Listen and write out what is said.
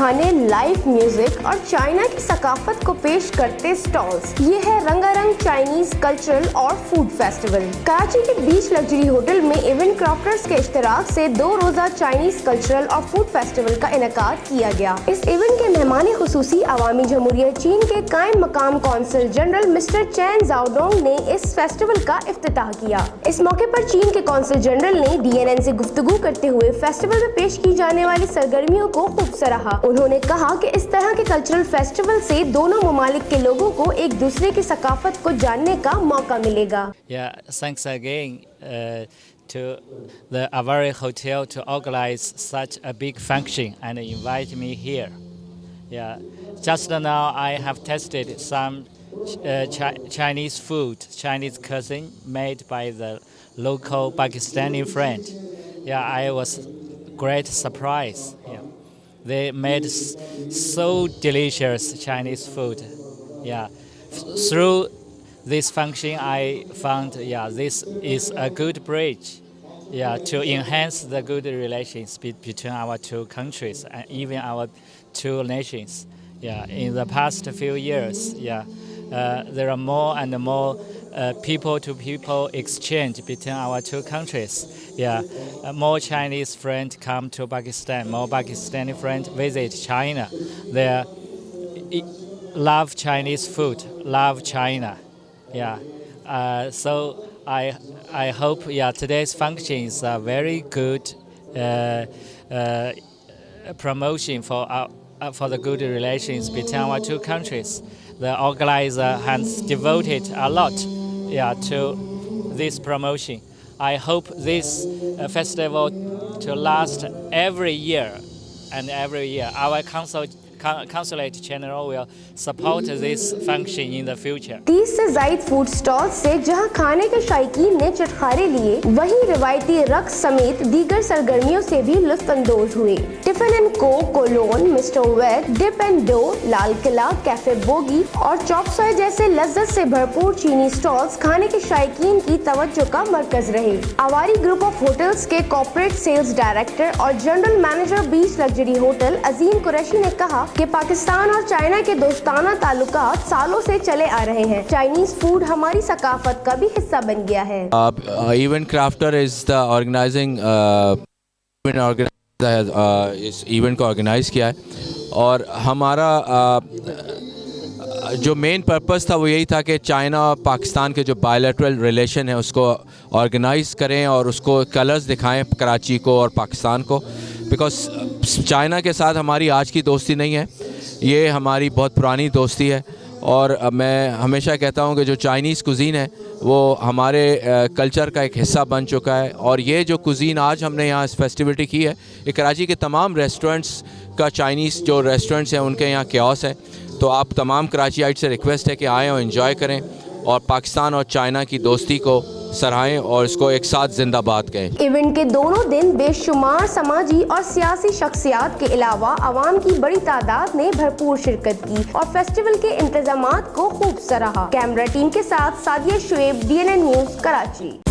खाने, live music और China की सकाफत को पेश करते स्टॉल्स। ये है रंगारंग चाइनीज कल्चरल और फूड फेस्टिवल। कराची के बीच लग्जरी होटल में इवेंट क्राफ्टर्स के इश्तराक से 2 रोजा चाइनीज कल्चरल और फूड फेस्टिवल का इनेकाद किया गया। इस इवेंट के मेहमान खुसूसी अवामी जमहूरिया चीन के कायम मकाम कौंसल जनरल मिस्टर चैन जाओडोंग ने इस फेस्टिवल का इफ्तिताह किया। इस मौके पर चीन के कौंसल जनरल ने DNN से गुफ्तगू करते हुए फेस्टिवल में पेश की जाने वाली सरगर्मियों को खूब सराहा। उन्होंने कहा कि इस तरह के कल्चरल फेस्टिवल से दोनों ममालिक के लोगों को एक दूसरे की सकाफत को जानने का मौका मिलेगा। Thanks again to the Avari Hotel to organize such a big function and invite me here. Just now I have tasted some Chinese food, Chinese cuisine made by the local Pakistani friend. I was great surprise. They made so delicious Chinese food. Through this function, I found this is a good bridge. To enhance the good relations between our two countries and even our two nations. In the past few years, there are more and more people-to-people exchange between our two countries. More Chinese friends come to Pakistan. More Pakistani friends visit China. They love Chinese food, love China. So I hope today's function is a very good promotion for the good relations between our two countries. The organizer has devoted a lot to this promotion. I hope this festival to last every year and every year. Our Consulate General will support this function in the future. 30 से ज़ायद food stall से जहां खाने के शायकीन ने चटखारे लिए, वहीं रिवायती रक्स समेत दीगर सरगर्मियों से भी लुत्फ अंदोज हुए। टिफिन एंड को, कोलोन, mister wait, dip and dough, Lal Qila, cafe bogie और चॉपसॉय जैसे लज्जत से भरपूर चीनी स्टॉल्स खाने के शायकीन की तवज्जो का मरकज रहे। आवारी ग्रुप ऑफ होटल्स के कॉर्पोरेट सेल्स डायरेक्टर और जनरल मैनेजर बीच लग्जरी होटल अजीम कुरैशी ने कहा कि पाकिस्तान और चाइना के दोस्ताना ताल्लुकात सालों से चले आ रहे हैं। चाइनीज फूड हमारी सकाफत का भी हिस्सा बन गया है। Event crafter is the organizing इस इवेंट को ऑर्गेनाइज किया है और हमारा जो मेन पर्पस था वो यही था कि चाइना और पाकिस्तान के जो बायलैटरल रिलेशन है उसको ऑर्गेनाइज करें और उसको कलर्स दिखाएं कराची को और पाकिस्तान को। बिकॉज चाइना के साथ हमारी आज की दोस्ती नहीं है, ये हमारी बहुत पुरानी दोस्ती है और मैं हमेशा कहता हूँ कि जो चाइनीज़ कुज़ीन है वो हमारे कल्चर का एक हिस्सा बन चुका है और ये जो कुज़ीन आज हमने यहाँ इस फेस्टिविटी की है ये कराची के तमाम रेस्टोरेंट्स का चाइनीज़ जो रेस्टोरेंट्स हैं उनके यहाँ क्योस है। तो आप तमाम कराचीआइट से रिक्वेस्ट है कि आएँ और इन्जॉय करें और पाकिस्तान और चाइना की दोस्ती को सराहें और इसको एक साथ जिंदाबाद कहें। इवेंट के दोनों दिन बेशुमार समाजी और सियासी शख्सियात के अलावा आवाम की बड़ी तादाद ने भरपूर शिरकत की और फेस्टिवल के इंतजामात को खूब सराहा। कैमरा टीम के साथ सादिया शुएब, DNN न्यूज़, कराची।